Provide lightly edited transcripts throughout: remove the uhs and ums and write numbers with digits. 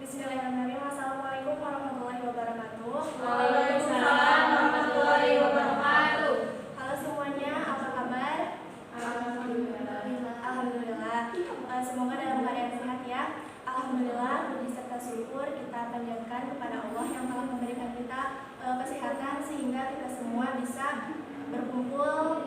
Bismillahirrahmanirrahim. Assalamualaikum warahmatullahi wabarakatuh. Waalaikumsalam warahmatullahi wabarakatuh. Halo semuanya, apa kabar? Alhamdulillah. Alhamdulillah. Semoga dalam keadaan sehat ya. Alhamdulillah, puji serta syukur kita panjatkan kepada Allah yang telah memberikan kita kesehatan sehingga kita semua bisa berkumpul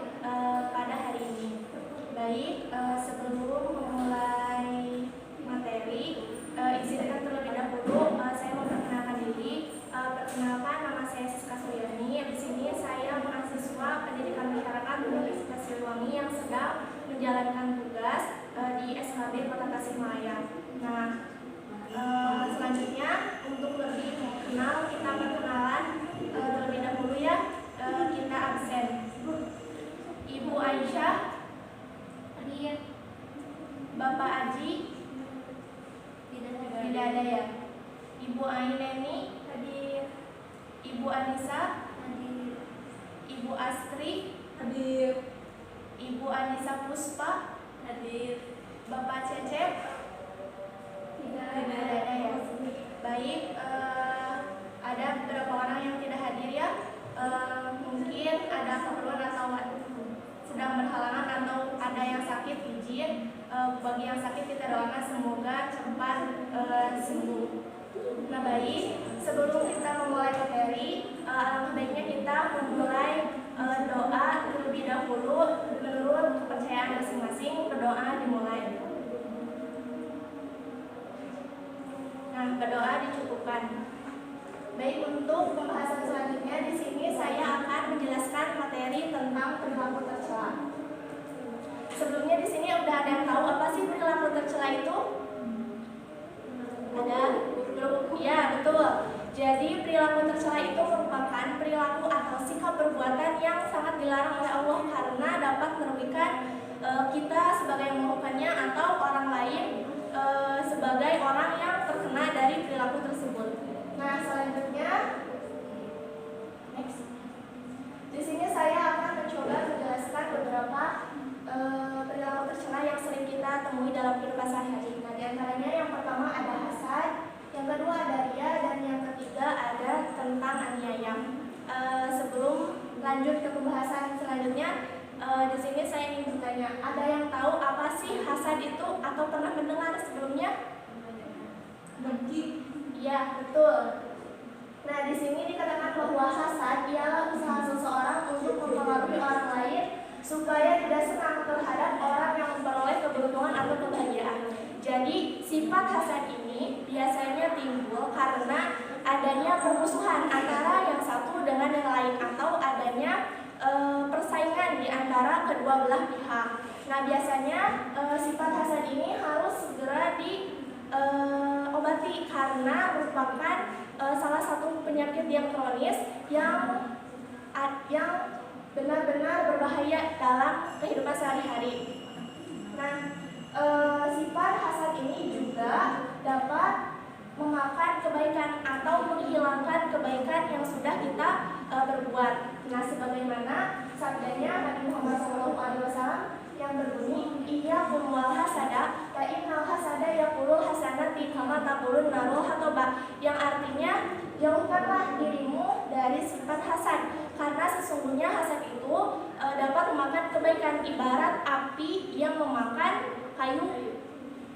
pada hari ini. Baik, sebelum memulai materi, izinkan terlebih dahulu saya memperkenalkan diri. Perkenalkan, nama saya Siska Suryani. Di sini saya mahasiswa Pendidikan Masyarakat Universitas Siliwangi yang sedang menjalankan tugas di SHB Kota Tasikmalaya. Nah, selanjutnya untuk lebih mengenal kita perkenalan terlebih dahulu ya. Kita absen. Ibu Aisyah, Bapak Aji, tidak ada ya. Ibu Aineni hadir. Ibu Anissa hadir. Ibu Astri hadir. Ibu Anissa Puspa hadir. Bapak Cecep tidak ada ya. Baik, ada beberapa orang yang tidak hadir ya. Mungkin ada keperluan atau sedang berhalangan atau ada yang sakit, izin. Bagi yang sakit kita doakan semoga cepat sembuh. Nah baik, sebelum kita memulai materi, alangkah baiknya kita memulai doa terlebih dahulu menurut kepercayaan masing-masing. Berdoa dimulai. Nah, berdoa dicukupkan. Baik, untuk pembahasan selanjutnya di sini saya akan menjelaskan materi tentang perilaku tercela. Sebelumnya di sini udah ada yang tahu apa sih perilaku tercela itu? Ada? Ya, betul. Jadi perilaku tercela itu merupakan perilaku atau sikap perbuatan yang sangat dilarang oleh Allah karena dapat merugikan kita sebagai yang melakukannya atau orang lain sebagai orang yang terkena dari perilaku tersebut. Nah, selanjutnya next. Di sini saya akan mencoba menjelaskan beberapa perilaku tercela yang sering kita temui dalam kehidupan sehari-hari. Nah, di antaranya yang pertama ada hasad, yang kedua ada ria, dan yang ketiga ada tentang aniaya. Sebelum lanjut ke pembahasan selanjutnya, di sini saya ingin bertanya, ada yang tahu apa sih hasad itu atau pernah mendengar sebelumnya? Dengki. Iya, betul. Nah, di sini dikatakan bahwa hasad ialah usaha seseorang untuk mempengaruhi orang lain supaya tidak senang terhadap orang yang memperoleh keberuntungan atau kebahagiaan. Jadi, sifat hasad ini biasanya timbul karena adanya permusuhan antara yang satu dengan yang lain atau adanya persaingan di antara kedua belah pihak. Nah, biasanya sifat hasad ini harus segera diobati karena merupakan salah satu penyakit yang kronis yang benar-benar berbahaya dalam kehidupan sehari-hari. Nah, sifat hasad ini juga dapat memakan kebaikan atau menghilangkan kebaikan yang sudah kita berbuat. Nah, sebagaimana sabdanya Nabi Muhammad SAW yang berbunyi, iyyakum wal hasada fa innal hasada yaqulul hasanati kama taqulun narul hataba, yang artinya jauhkanlah dirimu dari sifat hasad karena sesungguhnya hasad itu dapat memakan kebaikan ibarat api yang memakan kayu.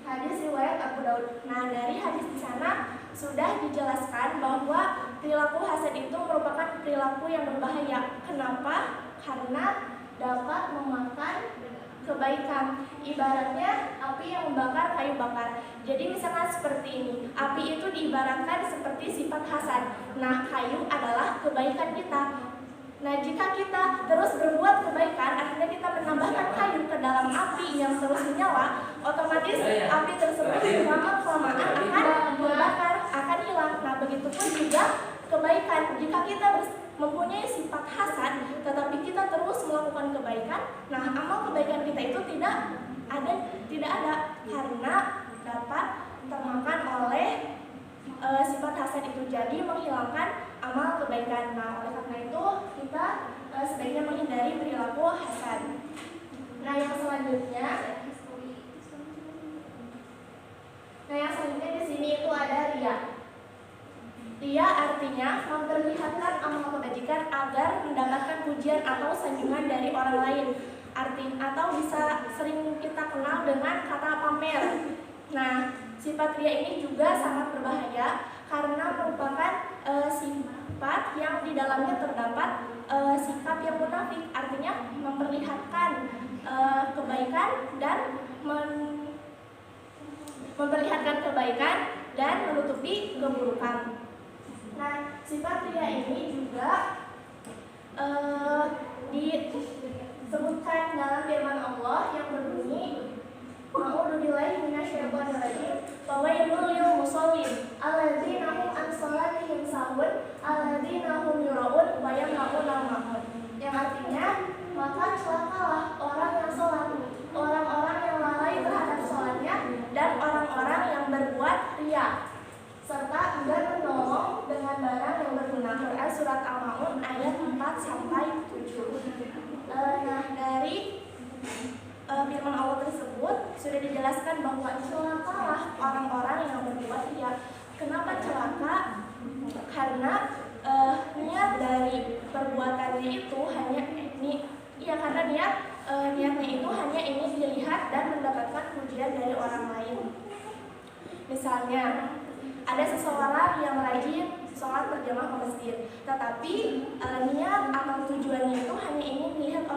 Hadis riwayat Abu Daud. Nah, dari hadis di sana sudah dijelaskan bahwa perilaku hasad itu merupakan perilaku yang berbahaya. Kenapa? Karena dapat memakan kebaikan. Ibaratnya api yang membakar kayu bakar. Jadi misalkan seperti ini, api itu diibaratkan seperti sifat hasad. Nah, kayu adalah kebaikan kita. Nah, jika kita terus berbuat kebaikan, akhirnya kita menambahkan kayu ke dalam api yang terus menyala, otomatis api tersebut lama-kelamaan akan terbakar, akan hilang. Nah, begitupun juga kebaikan. Jika kita mempunyai sifat hasad, tetapi kita terus melakukan kebaikan, nah amal kebaikan kita itu tidak ada karena dapat termakan oleh sifat hasad itu, jadi menghilangkan amal kebaikan. Nah, oleh karena itu kita sebaiknya menghindari perilaku hasad. Nah, yang selanjutnya di sini itu ada ria. artinya memperlihatkan amal kebajikan agar mendapatkan pujian atau sanjungan dari orang lain. Atau bisa sering kita kenal dengan kata pamer. Nah, sifat ria ini juga sangat berbahaya karena merupakan sifat yang di dalamnya terdapat sikap yang munafik, artinya memperlihatkan kebaikan dan menutupi keburukan. Nah, sifat ria ini juga disebutkan dalam firman Allah yang berbunyi, A'udzubillahi minasyaitonir rajim, fawailul lil musallin alladzina hum an shalatihim sahun alladzina hum yuraun wa yamna'una ma'un. Yang artinya, maka celakalah orang yang sholat, orang-orang yang lalai terhadap sholatnya, dan orang-orang yang berbuat ria serta enggan menolong dengan barang yang berguna. Quran surat Al-Maun ayat 4-7. Nah, dari firman Allah tersebut sudah dijelaskan bahwa celakalah orang-orang yang berbuat ria. Kenapa celaka? Karena niat dari perbuatannya itu hanya karena niatnya itu hanya ingin dilihat dan mendapatkan pujian dari orang lain. Misalnya, ada seseorang yang rajin sholat berjamaah ke masjid, tetapi niat atau tujuannya itu hanya ingin dilihat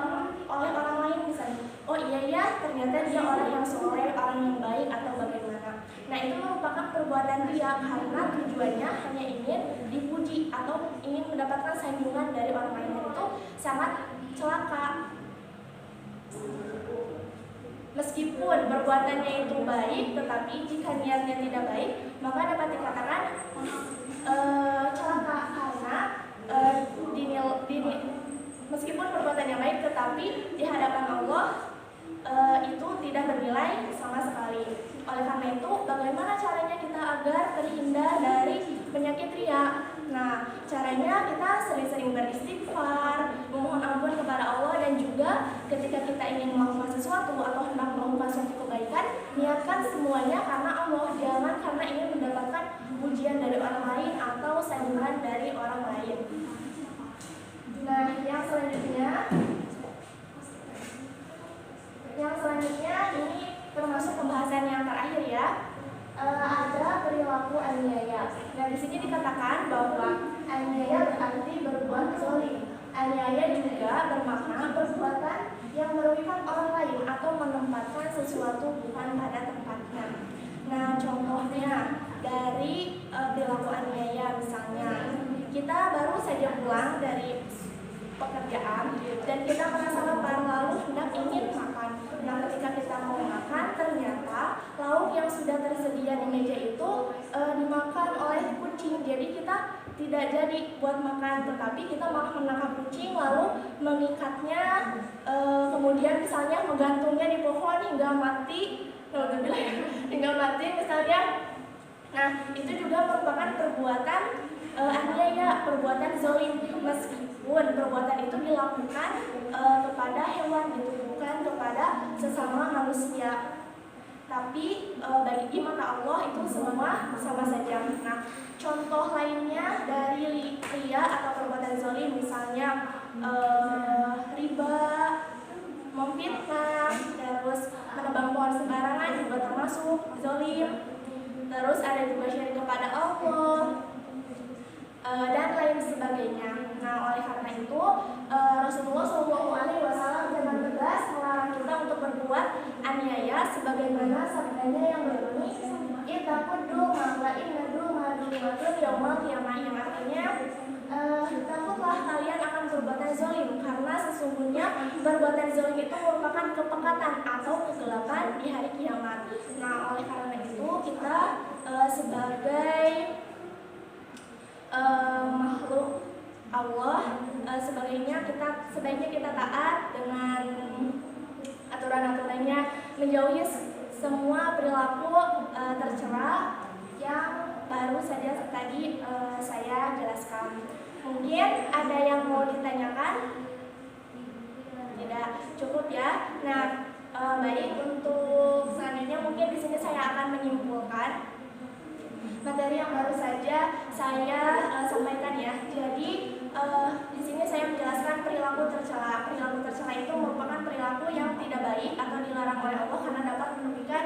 oleh orang lain. Misalnya, oh iya ya, ternyata dia orang yang soleh, orang yang baik, atau bagaimana. Nah, itu merupakan perbuatan ria karena tujuannya hanya ingin dipuji atau ingin mendapatkan sanjungan dari orang lain. Itu sangat celaka. Meskipun perbuatannya itu baik, tetapi jika niatnya tidak baik, maka dapat dikatakan celaka karena meskipun perbuatannya baik, tetapi di hadapan Allah itu tidak bernilai sama sekali. Oleh karena itu, bagaimana caranya kita agar terhindar dari penyakit ria? Nah, caranya kita sering-sering beristighfar, memohon ampun kepada Allah, dan juga ketika kita ingin melakukan sesuatu atau hendak melakukan suatu kebaikan, niatkan semuanya karena Allah, jangan karena ingin mendapatkan pujian dari orang lain atau sanjungan dari orang lain. Nah, yang selanjutnya ini termasuk pembahasan yang terakhir ya. Ada perilaku aniaya. Nah, di sini dikatakan bahwa aniaya berarti berbuat zalim. Aniaya juga bermakna perbuatan yang merugikan orang lain atau menempatkan sesuatu bukan pada tempatnya. Nah, contohnya dari perilaku aniaya, misalnya kita baru saja pulang dari pekerjaan dan kita merasa lapar lalu hendak ingin makan. Nah, ketika kita mau makan, ternyata lauk yang sudah tersedia di meja itu dimakan oleh kucing. Jadi kita tidak jadi buat makan, tetapi kita malah menangkap kucing lalu mengikatnya, kemudian misalnya menggantungnya di pohon hingga mati. Hingga mati misalnya. Nah, itu juga merupakan perbuatan aniaya, perbuatan zalim, meskipun perbuatan itu dilakukan kepada hewan, gitu, bukan kepada sesama manusia. Tapi bagi mata Allah itu semua sama saja. Nah, contoh lainnya dari ria atau perbuatan zalim, misalnya riba, memfitnah, terus menebang pohon sembarangan juga termasuk zalim. Terus ada juga syirik kepada Allah, dan lain sebagainya. Nah, oleh karena itu Rasulullah SAW dengan tegas melarang kita untuk berbuat aniaya, sebagaimana sabdanya yang berbunyi, "Ittaquddu ma'inadu ma'dumatun yaumal qiyamah", yang artinya takutlah kalian akan perbuatan zalim, karena sesungguhnya perbuatan zalim itu merupakan kepekatan atau kegelapan di hari kiamat. Nah, oleh karena itu kita sebagai makhluk Allah, sebaiknya kita taat dengan aturan-aturannya, menjauhi semua perilaku tercela yang baru saja tadi saya jelaskan. Mungkin ada yang mau ditanyakan? Tidak, cukup ya. Nah, baik, untuk selanjutnya mungkin di sini saya akan menyimpulkan. materi yang baru saja saya sampaikan ya. Jadi di sini saya menjelaskan perilaku tercela. Perilaku tercela itu merupakan perilaku yang tidak baik atau dilarang oleh Allah karena dapat merugikan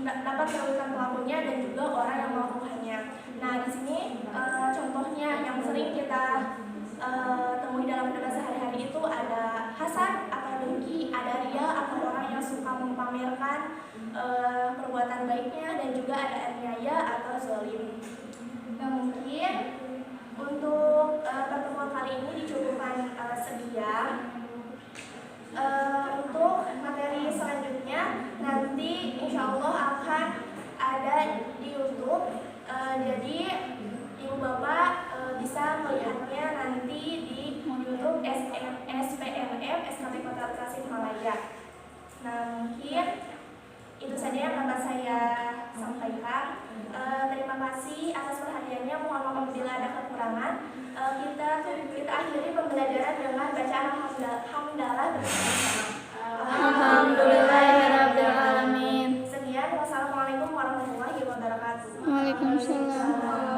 dapat merugikan pelakunya dan juga orang yang melakukannya. Nah, di sini contohnya yang sering kita temui dalam hidup sehari-hari itu ada hasad atau dengki, ada ria atau orang yang suka memamerkan perbuatan baiknya, dan juga ada aniaya atau zalim. Nah, mungkin untuk pertemuan kali ini dicukupkan sekian. Untuk materi selanjutnya nanti insya Allah akan ada di YouTube. Jadi ibu bapak bisa melihatnya nanti di YouTube SPMM SKP Kota Tasikmalaya. Nah, mungkin itu saja yang dapat saya sampaikan. Terima kasih atas perhatiannya. Mohon maaf apabila ada kekurangan. Kita akhiri pembelajaran dengan bacaan hamdalah bersama-sama. Alhamdulillahirabbil alamin. Sekian, wassalamualaikum warahmatullahi wabarakatuh. Waalaikumsalam.